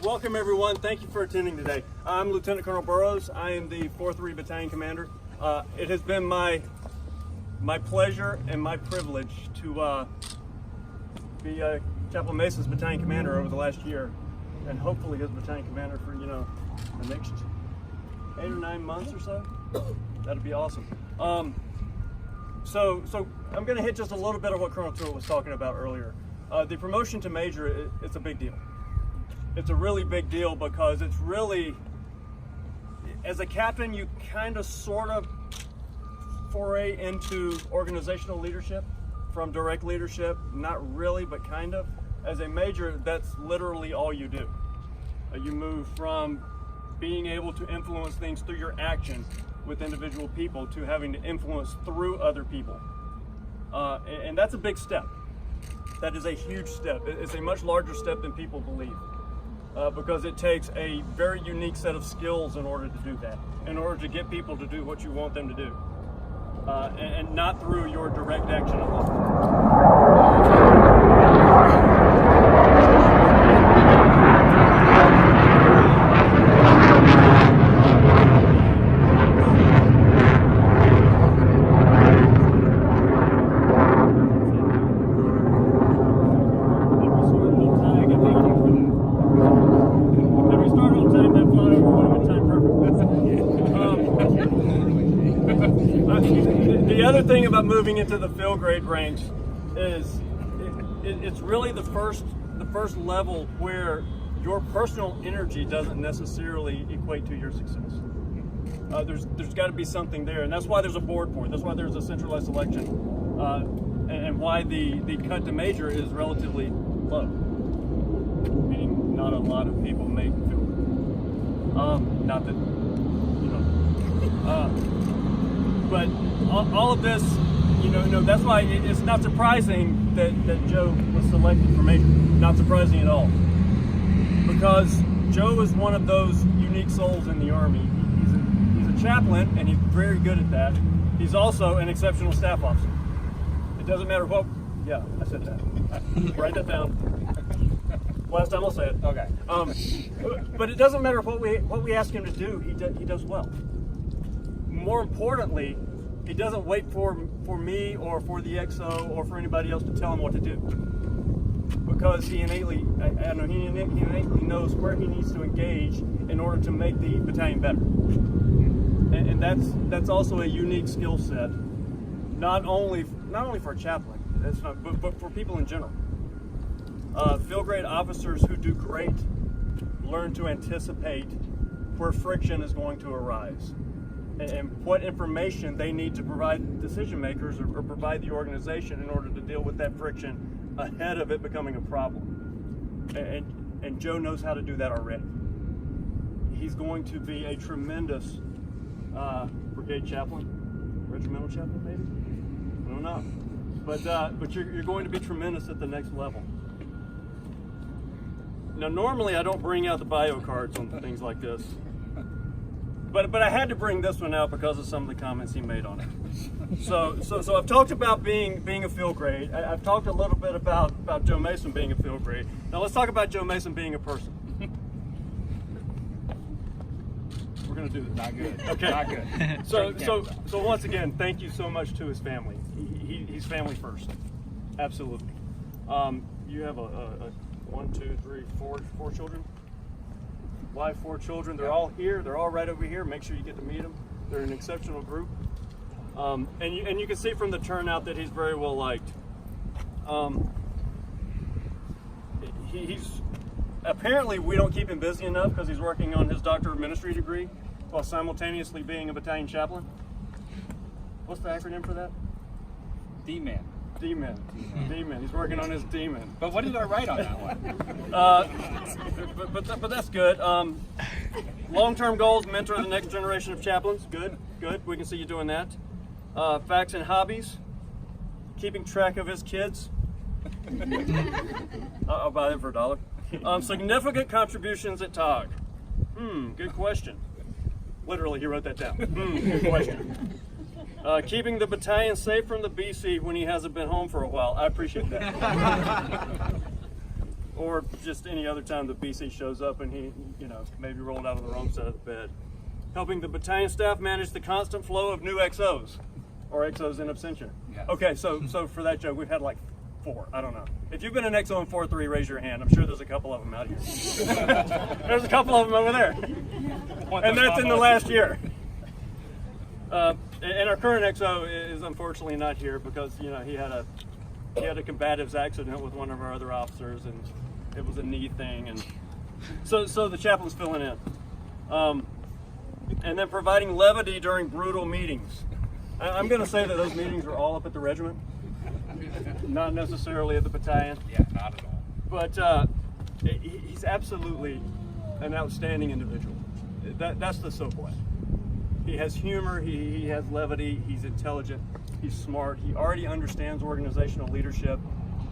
Welcome everyone. Thank you for attending today. I'm Lieutenant Colonel Burrows. I am the 4th Battalion Commander. It has been my pleasure and my privilege to be Chaplain Mason's Battalion Commander over the last year, and hopefully his Battalion Commander for the next 8 or 9 months or so. That'd be awesome. So I'm going to hit just a little bit of what Colonel Truitt was talking about earlier. The promotion to Major, it's a big deal. It's a really big deal because it's really, as a captain, you kind of sort of foray into organizational leadership from direct leadership, not really, but kind of. As a major, that's literally all you do. You move from being able to influence things through your action with individual people to having to influence through other people. And that's a big step. That is a huge step. It's a much larger step than people believe. Because it takes a very unique set of skills in order to do that, in order to get people to do what you want them to do, and not through your direct action alone. The other thing about moving into the field grade ranks is it's really the first level where your personal energy doesn't necessarily equate to your success. There's got to be something there, and that's why there's a board for it. That's why there's a centralized selection, and why the cut to major is relatively low, meaning not a lot of people make field grade. Not that but all of this, that's why it's not surprising that Joe was selected for major. Not surprising at all. Because Joe is one of those unique souls in the Army. He's a chaplain, and he's very good at that. He's also an exceptional staff officer. It doesn't matter what, yeah, I said that. Write that down. Last time I'll say it. Okay. But it doesn't matter what we ask him to do, he does well. More importantly, he doesn't wait for me or for the XO or for anybody else to tell him what to do, because he innately knows where he needs to engage in order to make the battalion better. And that's also a unique skill set, not only for a chaplain, but for people in general. Field grade officers who do great learn to anticipate where friction is going to arise, and what information they need to provide decision makers or provide the organization in order to deal with that friction ahead of it becoming a problem. And Joe knows how to do that already. He's going to be a tremendous brigade chaplain, regimental chaplain maybe? I don't know. But you're going to be tremendous at the next level. Now normally I don't bring out the bio cards on things like this. But I had to bring this one out because of some of the comments he made on it. So I've talked about being a field grade. I've talked a little bit about Joe Mason being a field grade. Now let's talk about Joe Mason being a person. We're gonna do this. Not good. Okay. Not good. So once again, thank you so much to his family. He's family first. Absolutely. You have a 1, 2, 3, 4 children. Wife, 4 children. They're all here. They're all right over here. Make sure you get to meet them. They're an exceptional group, and you can see from the turnout that he's very well liked. He's apparently, we don't keep him busy enough because he's working on his Doctor of Ministry degree while simultaneously being a battalion chaplain. What's the acronym for that? D-Man. D-Man. He's working on his D-Man. But what did I write on that one? But that's good. Long-term goals: mentor the next generation of chaplains. Good. We can see you doing that. Facts and hobbies: keeping track of his kids. I'll buy them for $1. Significant contributions at TOG. Good question. Literally, he wrote that down. Good question. Keeping the battalion safe from the BC when he hasn't been home for a while. I appreciate that. or just any other time the BC shows up and he, maybe rolled out of the wrong side of the bed. Helping the battalion staff manage the constant flow of new XOs, or XOs in absentia. Yes. Okay, so for that joke, we've had like 4. I don't know. If you've been an XO in 4-3, raise your hand. I'm sure there's a couple of them out here. There's a couple of them over there. And that's in the last year. And our current XO is unfortunately not here because he had a combatives accident with one of our other officers, and it was a knee thing, and so the chaplain's filling in. And then providing levity during brutal meetings. I'm going to say that those meetings are all up at the regiment, not necessarily at the battalion. Yeah, not at all. But he's absolutely an outstanding individual. That's the so point. He has humor, he has levity, he's intelligent, he's smart, he already understands organizational leadership,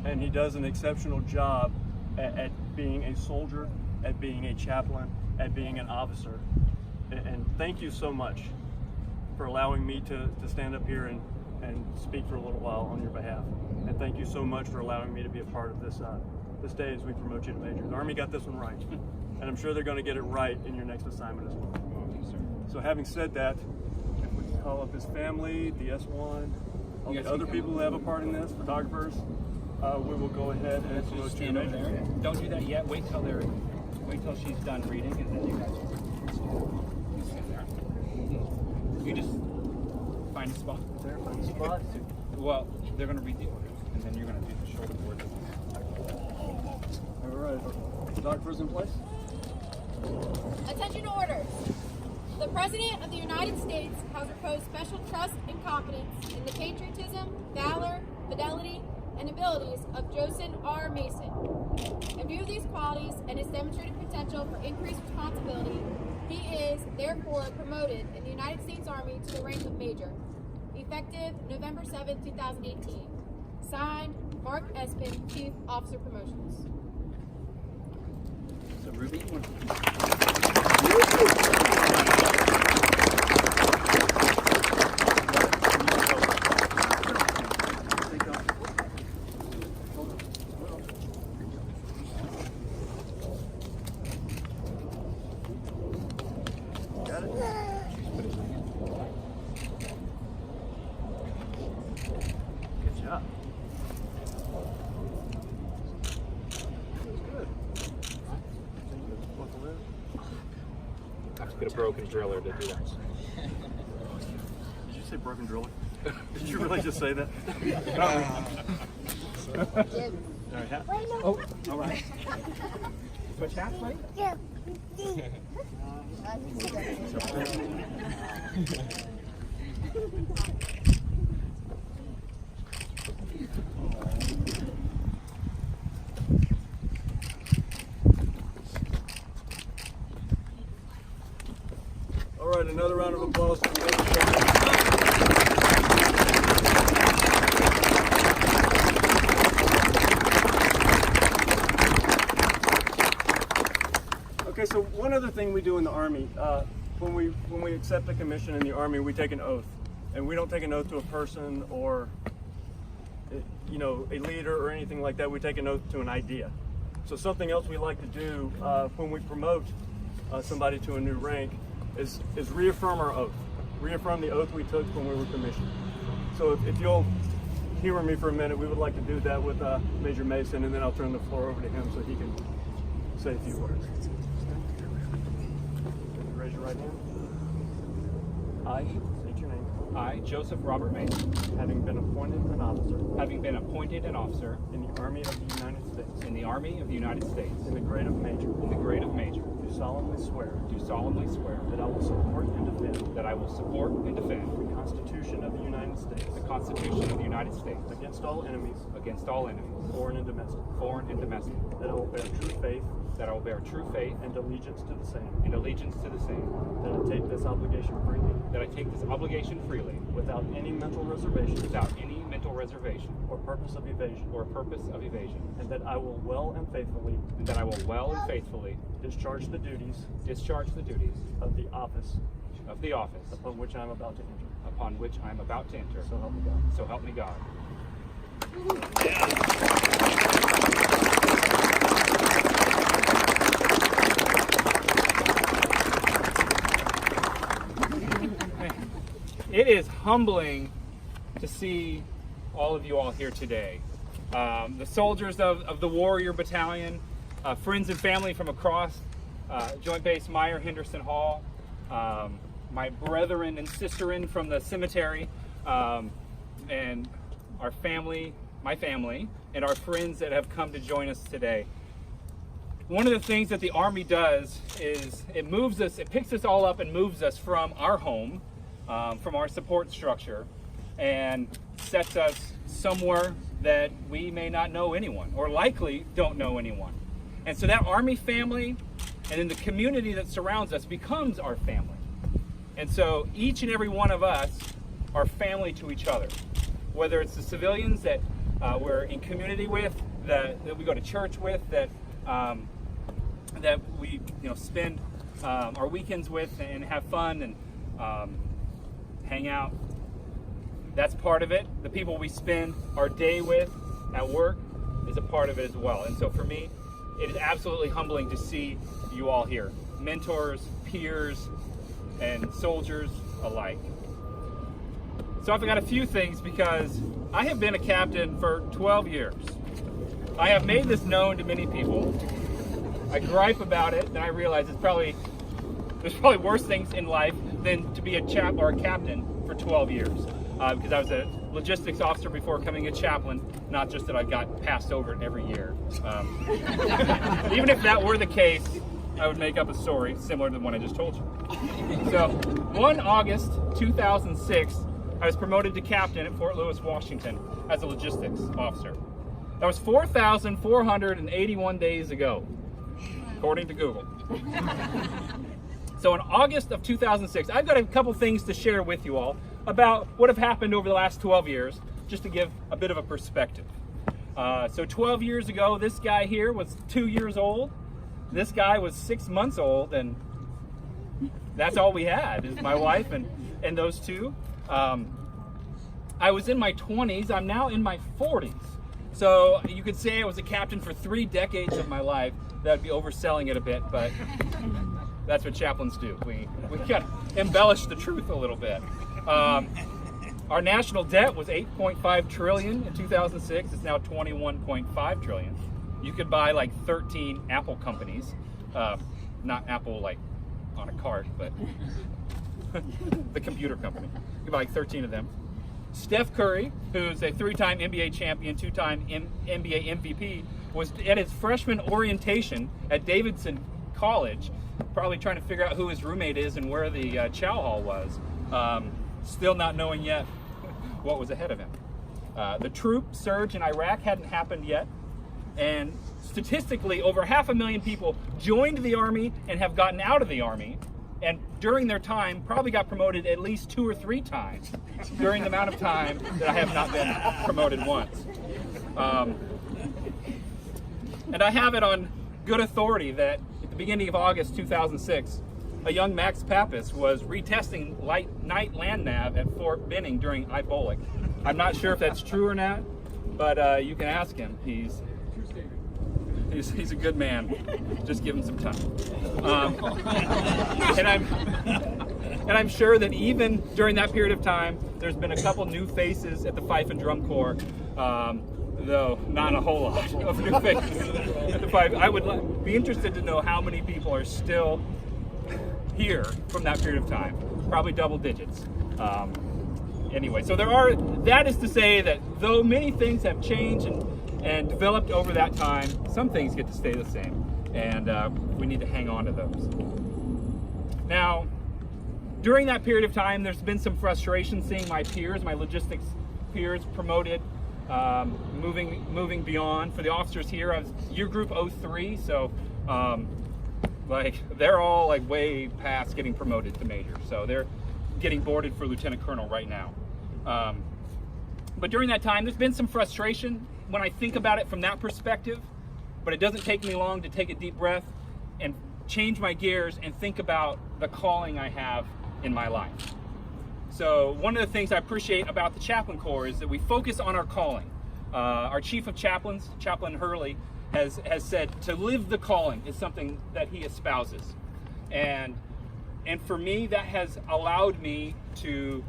and he does an exceptional job at being a soldier, at being a chaplain, at being an officer. And thank you so much for allowing me to stand up here and speak for a little while on your behalf. And thank you so much for allowing me to be a part of this day as we promote you to major. The Army got this one right, and I'm sure they're going to get it right in your next assignment as well. So having said that, if we can call up his family, the S1, all the other people who have a part in this, photographers, we will go ahead and promote you to major. Don't do that yet. Wait till she's done reading, and then you guys will stand there. You just find a spot. There, find a spot. Well, they're going to read the orders, and then you're going to do the shoulder board. All right, photographers in place. Attention orders. The President of the United States has reposed special trust and confidence in the patriotism, valor, fidelity, and abilities of Joseph R. Mason. In view of these qualities and his demonstrated potential for increased responsibility, he is therefore promoted in the United States Army to the rank of Major, effective November 7, 2018. Signed, Mark Espin, Chief Officer Promotions. So Ruby, get a broken driller to do that. Did you say broken driller? Did you really just say that? All right, hat. Oh, all right. Switch hats, buddy? Yeah. All right, another round of applause. Okay, so one other thing we do in the Army, when we accept a commission in the Army, we take an oath, and we don't take an oath to a person or a leader or anything like that. We take an oath to an idea. So something else we like to do when we promote somebody to a new rank is reaffirm our oath, reaffirm the oath we took when we were commissioned. So if you'll humor me for a minute, we would like to do that with Major Mason, and then I'll turn the floor over to him so he can say a few words. Raise your right hand. I state your name. I, Joseph Robert Mason, Having been appointed an officer in the Army of the United States the Army of the United States in the grade of Major, in the grade of Major, do solemnly swear that I will support and defend the Constitution of the United States Constitution of the United States against all enemies, foreign and domestic. That I will bear true faith and allegiance to the same. That I take this obligation freely without any mental reservation or purpose of evasion. And that I will well and faithfully discharge the duties of the office upon which I am about to enter. So help me God. So help me God. it is humbling to see all of you all here today. The soldiers of the Warrior Battalion, friends and family from across Joint Base Myer-Henderson Hall, my brethren and sisterin from the cemetery, and our family, my family, and our friends that have come to join us today. One of the things that the Army does is it moves us, it picks us all up and moves us from our home, from our support structure, and sets us somewhere that we may not know anyone, or likely don't know anyone. And so that Army family, and then the community that surrounds us, becomes our family. And so each and every one of us are family to each other. Whether it's the civilians that we're in community with, that we go to church with, that we spend our weekends with and have fun and hang out. That's part of it. The people we spend our day with at work is a part of it as well. And so for me, it is absolutely humbling to see you all here. Mentors, peers, and soldiers alike. So I've got a few things because I have been a captain for 12 years. I have made this known to many people. I gripe about it, and I realize there's probably worse things in life than to be a captain for 12 years. Because I was a logistics officer before becoming a chaplain, not just that I got passed over it every year. Even if that were the case, I would make up a story similar to the one I just told you. So, 1 August 2006, I was promoted to captain at Fort Lewis, Washington as a logistics officer. That was 4,481 days ago, according to Google. So in August of 2006, I've got a couple things to share with you all about what have happened over the last 12 years, just to give a bit of a perspective. So 12 years ago, this guy here was 2 years old. This guy was 6 months old, and that's all we had, is my wife and those two. I was in my 20s. I'm now in my 40s. So you could say I was a captain for 3 decades of my life. That'd be overselling it a bit, but that's what chaplains do. We got to embellish the truth a little bit. Our national debt was $8.5 trillion in 2006. It's now $21.5 trillion. You could buy like 13 Apple companies, not Apple like on a cart, but the computer company. You could buy like 13 of them. Steph Curry, who's a 3-time NBA champion, 2-time NBA MVP, was at his freshman orientation at Davidson College, probably trying to figure out who his roommate is and where the chow hall was, still not knowing yet what was ahead of him. The troop surge in Iraq hadn't happened yet, and statistically over 500,000 people joined the Army and have gotten out of the Army, and during their time probably got promoted at least 2 or 3 times during the amount of time that I have not been promoted once. And I have it on good authority that at the beginning of August 2006, a young Max Pappas was retesting night land nav at Fort Benning during IBOLIC. I'm not sure if that's true or not, but you can ask him. He's a good man. Just give him some time. And I'm sure that even during that period of time, there's been a couple new faces at the Fife and Drum Corps, though not a whole lot of new faces at the Fife. I would be interested to know how many people are still here from that period of time. Probably double digits. Anyway, so that is to say that though many things have changed and developed over that time, some things get to stay the same, and we need to hang on to those. Now, during that period of time, there's been some frustration seeing my peers, my logistics peers, promoted, moving beyond. For the officers here, I was year group 03, so they're all like way past getting promoted to major, so they're getting boarded for lieutenant colonel right now. But during that time, there's been some frustration when I think about it from that perspective, but it doesn't take me long to take a deep breath and change my gears and think about the calling I have in my life. So one of the things I appreciate about the Chaplain Corps is that we focus on our calling. Our chief of chaplains, Chaplain Hurley, has said to live the calling is something that he espouses. And for me, that has allowed me to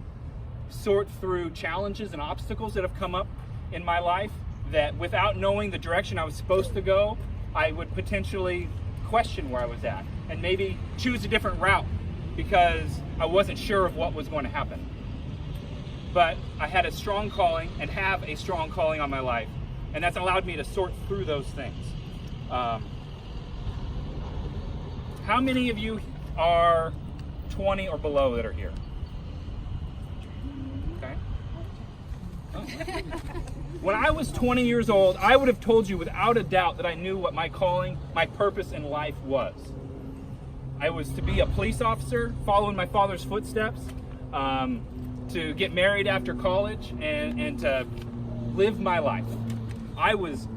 sort through challenges and obstacles that have come up in my life that without knowing the direction I was supposed to go, I would potentially question where I was at and maybe choose a different route because I wasn't sure of what was going to happen. But I had a strong calling and have a strong calling on my life, and that's allowed me to sort through those things. How many of you are 20 or below that are here? Okay. Oh. When I was 20 years old, I would have told you without a doubt that I knew what my calling, my purpose in life was. I was to be a police officer, following my father's footsteps, to get married after college, and to live my life. It was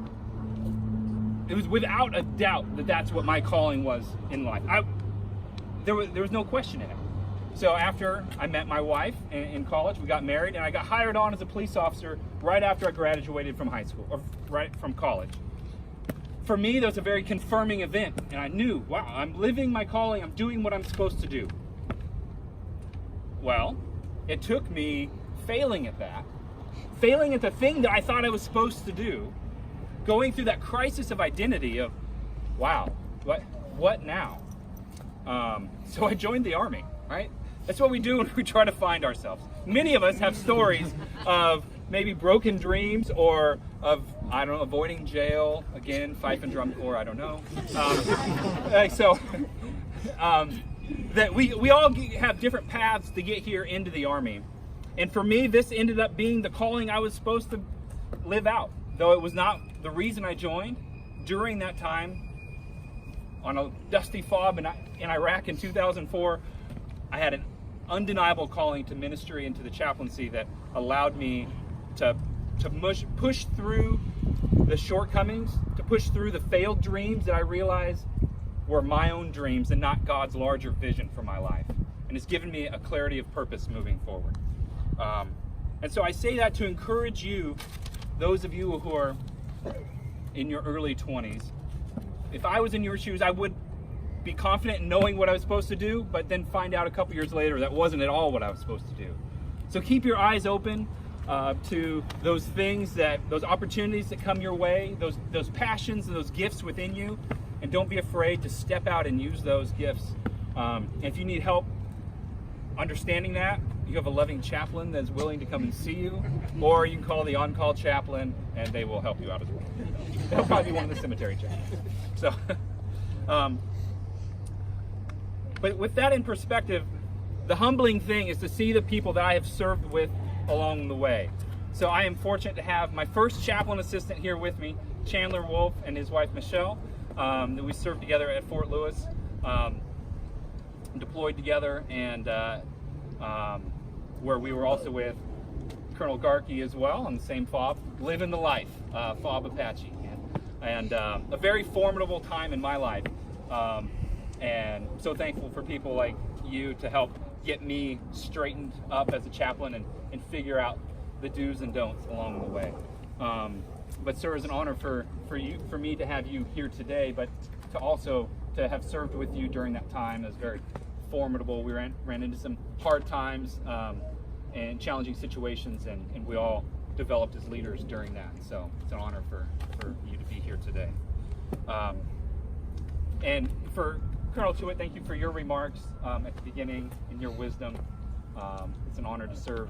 without a doubt that that's what my calling was in life. There was no question in it. So after I met my wife in college, we got married, and I got hired on as a police officer right after I graduated from high school, or right from college. For me, that was a very confirming event, and I knew, wow, I'm living my calling, I'm doing what I'm supposed to do. Well, it took me failing at that, failing at the thing that I thought I was supposed to do, going through that crisis of identity of, wow, what now? So I joined the Army, right? That's what we do when we try to find ourselves. Many of us have stories of maybe broken dreams or of, I don't know, avoiding jail, again, fife and drum corps, I don't know. That we all have different paths to get here into the Army. And for me, this ended up being the calling I was supposed to live out. Though it was not the reason I joined, during that time, on a dusty fob in Iraq in 2004, I had an undeniable calling to ministry and to the chaplaincy that allowed me to push through the shortcomings, to push through the failed dreams that I realized were my own dreams and not God's larger vision for my life. And it's given me a clarity of purpose moving forward. And so I say that to encourage you, those of you who are in your early 20s. If I was in your shoes, I would be confident in knowing what I was supposed to do, but then find out a couple years later that wasn't at all what I was supposed to do. So keep your eyes open to those things, those opportunities that come your way, those passions and those gifts within you, and don't be afraid to step out and use those gifts. And if you need help understanding that, you have a loving chaplain that's willing to come and see you, or you can call the on-call chaplain and they will help you out as well. They'll probably be one of the cemetery chaplains. So, but with that in perspective, the humbling thing is to see the people that I have served with along the way. So I am fortunate to have my first chaplain assistant here with me, Chandler Wolf, and his wife Michelle, that we served together at Fort Lewis, deployed together, and where we were also with Colonel Garkey as well on the same FOB, living the life, FOB Apache. And a very formidable time in my life. And so thankful for people like you to help get me straightened up as a chaplain and figure out the do's and don'ts along the way. But sir, it's an honor for me to have you here today, but to also to have served with you during that time. It was very formidable. We ran into some hard times and challenging situations, and we all developed as leaders during that. So it's an honor for you to be here today. And for Colonel Tewitt, thank you for your remarks at the beginning and your wisdom. It's an honor to serve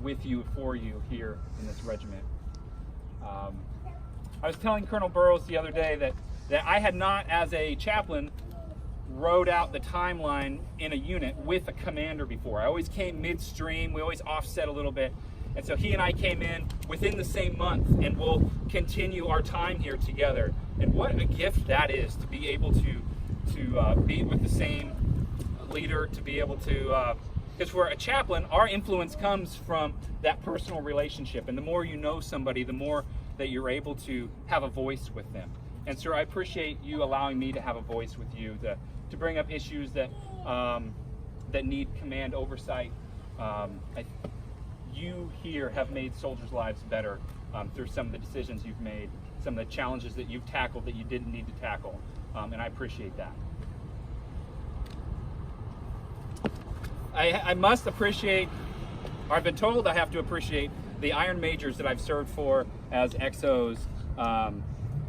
with you, for you here in this regiment. I was telling Colonel Burrows the other day that I had not, as a chaplain, wrote out the timeline in a unit with a commander before. I always came midstream. We always offset a little bit. And so he and I came in within the same month, and we'll continue our time here together. And what a gift that is, to be able to be with the same leader, to be able to, because for a chaplain, our influence comes from that personal relationship. And the more you know somebody, the more that you're able to have a voice with them. And sir, I appreciate you allowing me to have a voice with you, to bring up issues that need command oversight. You here have made soldiers' lives better through some of the decisions you've made, some of the challenges that you've tackled that you didn't need to tackle, and I appreciate that. I must appreciate I've been told I have to appreciate the Iron Majors that I've served for as XOs,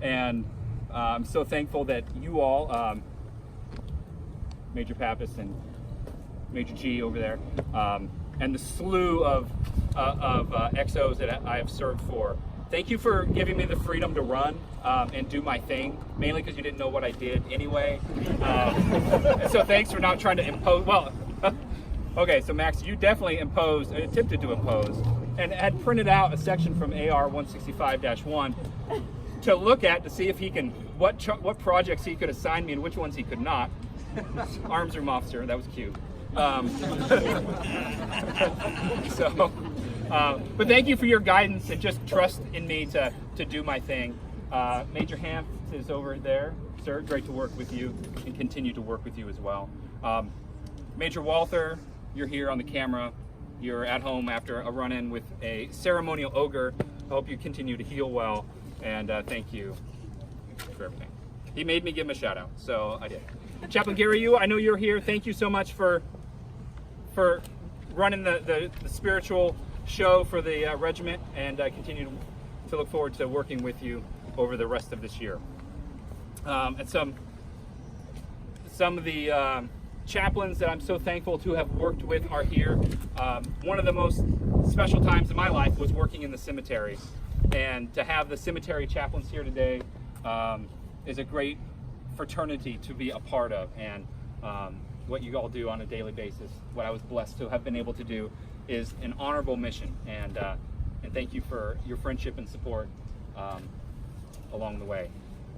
and I'm so thankful that you all, Major Pappas and Major G over there, and the slew of XOs that I have served for. Thank you for giving me the freedom to run and do my thing, mainly because you didn't know what I did anyway. And so thanks for not trying to impose. Well, okay, so Max, you definitely attempted to impose, and had printed out a section from AR 165-1 to look at to see if he can, what projects he could assign me and which ones he could not. Arms room officer, that was cute. But thank you for your guidance and just trust in me to do my thing. Major Hamp is over there. Sir, great to work with you and continue to work with you as well. Major Walther, you're here on the camera. You're at home after a run-in with a ceremonial ogre. I hope you continue to heal well, and thank you for everything. He made me give him a shout out, so I did. Chaplain Gary, I know you're here. Thank you so much for running the spiritual show for the regiment, and I continue to look forward to working with you over the rest of this year. And some of the chaplains that I'm so thankful to have worked with are here. One of the most special times in my life was working in the cemetery, and to have the cemetery chaplains here today is a great fraternity to be a part of, and what you all do on a daily basis, what I was blessed to have been able to do, is an honorable mission, and thank you for your friendship and support along the way.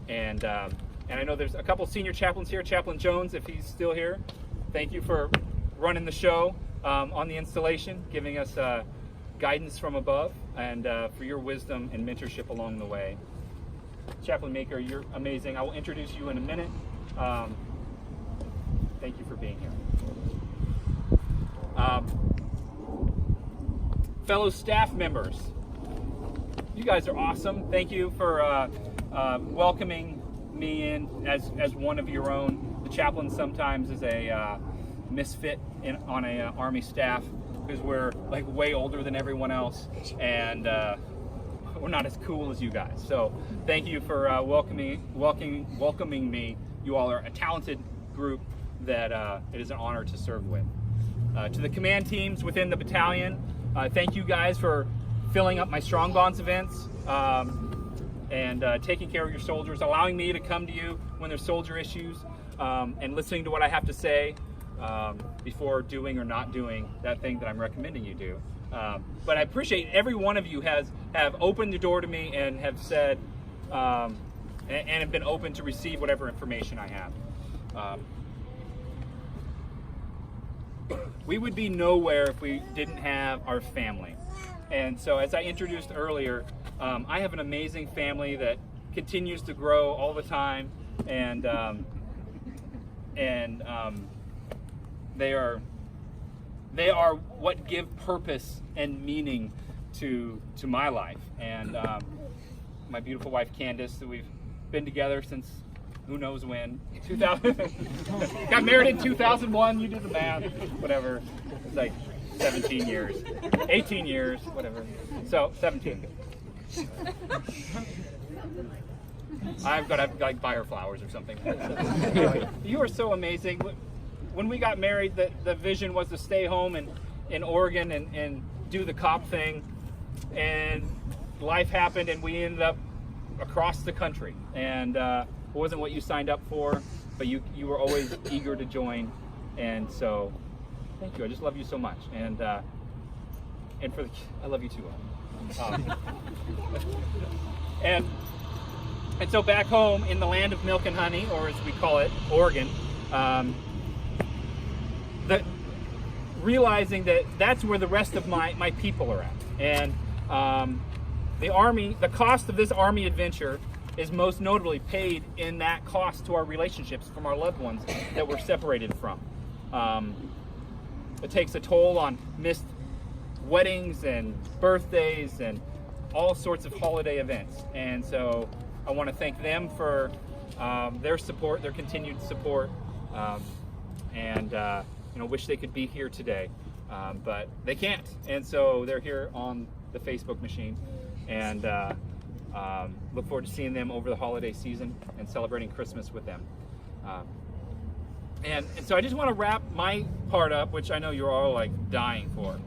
And I know there's a couple senior chaplains here. Chaplain Jones, if he's still here, thank you for running the show on the installation, giving us guidance from above, and for your wisdom and mentorship along the way. Chaplain Maker, you're amazing. I will introduce you in a minute. Thank you for being here. Fellow staff members, you guys are awesome. Thank you for welcoming me in as one of your own. The chaplain sometimes is a misfit on a Army staff because we're like way older than everyone else, and we're not as cool as you guys. So thank you for welcoming me. You all are a talented group that it is an honor to serve with. To the command teams within the battalion, thank you guys for filling up my Strong Bonds events and taking care of your soldiers, allowing me to come to you when there's soldier issues, and listening to what I have to say before doing or not doing that thing that I'm recommending you do. But I appreciate every one of you have opened the door to me and have said and have been open to receive whatever information I have. We would be nowhere if we didn't have our family. And so, as I introduced earlier, I have an amazing family that continues to grow all the time, and they are what give purpose and meaning to my life. And my beautiful wife Candace, that we've been together since who knows when, 2000. Got married in 2001. You do the math, whatever. It's like 17 years, 18 years, whatever. So 17. I've got to like buy her flowers or something. You are so amazing. When we got married, the vision was to stay home in Oregon and do the cop thing, and life happened, and we ended up across the country. And it wasn't what you signed up for, but you were always eager to join, and so thank you. I just love you so much, and I love you too. And so back home in the land of milk and honey, or as we call it, Oregon, realizing that that's where the rest of my people are at, and the cost of this Army adventure is most notably paid in that cost to our relationships from our loved ones that we're separated from. It takes a toll on missed weddings and birthdays and all sorts of holiday events. And so I want to thank them for their support, their continued support, and wish they could be here today. but they can't, and so they're here on the Facebook machine, and look forward to seeing them over the holiday season and celebrating Christmas with them. And so I just want to wrap my part up, which I know you're all like dying for.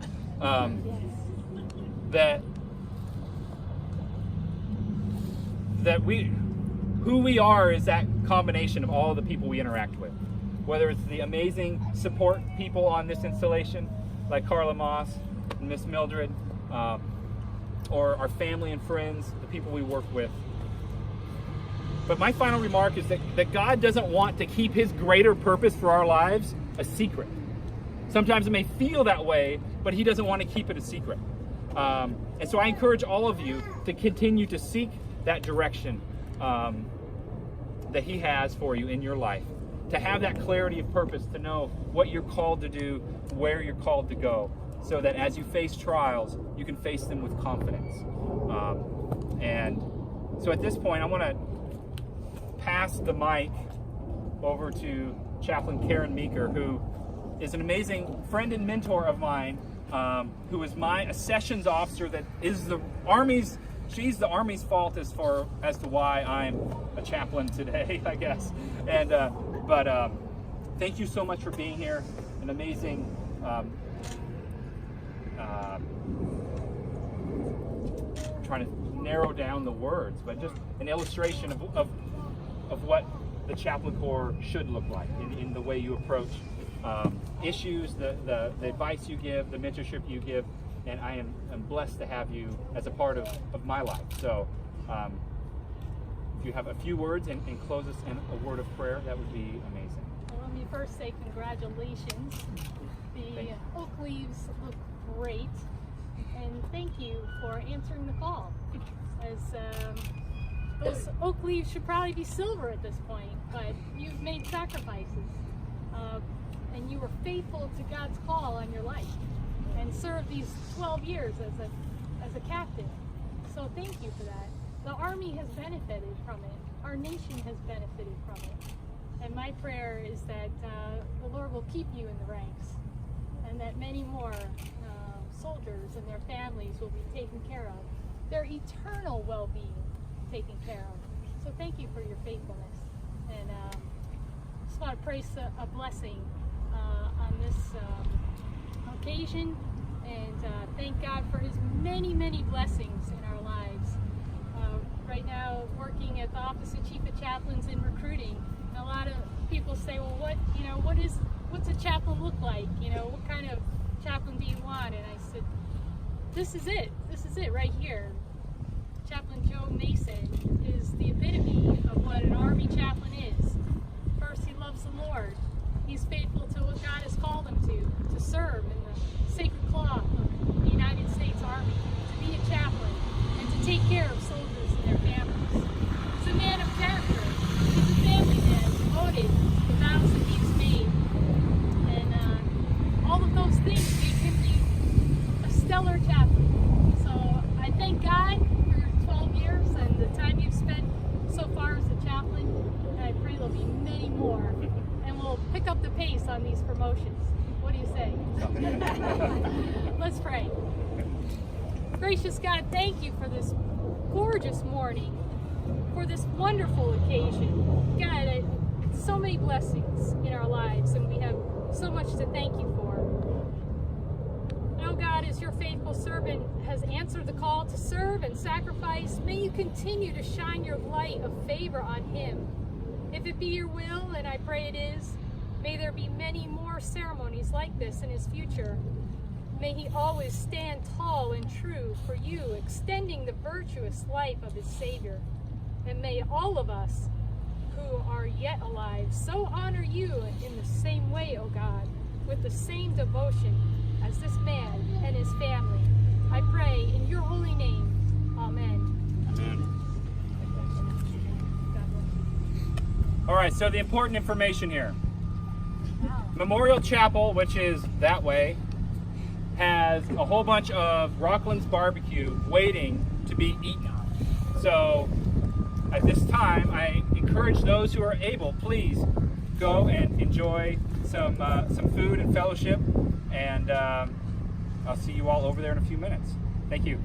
Who we are is that combination of all the people we interact with. Whether it's the amazing support people on this installation, like Carla Moss and Miss Mildred, or our family and friends, the people we work with. But my final remark is that God doesn't want to keep his greater purpose for our lives a secret. Sometimes it may feel that way, but he doesn't want to keep it a secret. And so I encourage all of you to continue to seek that direction that he has for you in your life, to have that clarity of purpose, to know what you're called to do, where you're called to go, so that as you face trials, you can face them with confidence. And so at this point, I want to pass the mic over to Chaplain Karen Meeker, who is an amazing friend and mentor of mine, who is my accessions officer that is the Army's, she's the Army's fault as to why I'm a chaplain today, I guess. And but thank you so much for being here. An amazing trying to narrow down the words, but just an illustration of what the chaplain corps should look like in the way you approach issues, the advice you give, the mentorship you give, and I am blessed to have you as a part of my life. So if you have a few words and close us in a word of prayer, that would be amazing. Well, let me first say congratulations. The oak leaves look great, and thank you for answering the call. As those oak leaves should probably be silver at this point, but you've made sacrifices, and you were faithful to God's call on your life, and served these 12 years as a captain. So thank you for that. The Army has benefited from it. Our nation has benefited from it. And my prayer is that the Lord will keep you in the ranks, and that many more soldiers and their families will be taken care of, their eternal well-being taken care of. So thank you for your faithfulness. And just want to praise a blessing on this occasion, and thank God for his many, many blessings in our lives. Right now, working at the Office of Chief of Chaplains in recruiting, and a lot of people say, well, what's a chaplain look like? What kind of chaplain do you want? And I said, this is it right here. Chaplain Joe Mason is the epitome of what an Army chaplain is. First, he loves the Lord. He's faithful to what God has called him to serve in the sacred cloth of the United States Army, to be a chaplain, and to take care of soldiers and their families. He's a man of character. He's a family man, devoted to the vows that he's made. And all of those things make him a stellar chaplain. So I thank God for your 12 years and the time you've spent so far as a chaplain. And I pray there'll be many more. And we'll pick up the pace on these promotions. What do you say? Let's pray. Gracious God, thank you for this gorgeous morning, for this wonderful occasion. God, so many blessings in our lives, and we have so much to thank you for. Now, God, as your faithful servant has answered the call to serve and sacrifice, may you continue to shine your light of favor on him. If it be your will, and I pray it is, may there be many more ceremonies like this in his future. May he always stand tall and true for you, extending the virtuous life of his Savior. And may all of us who are yet alive so honor you in the same way, O God, with the same devotion as this man and his family. I pray in your holy name. Amen. Amen. All right, so the important information here. Memorial Chapel, which is that way, has a whole bunch of Rockland's barbecue waiting to be eaten. So at this time, I encourage those who are able, please go and enjoy some food and fellowship, and I'll see you all over there in a few minutes. Thank you.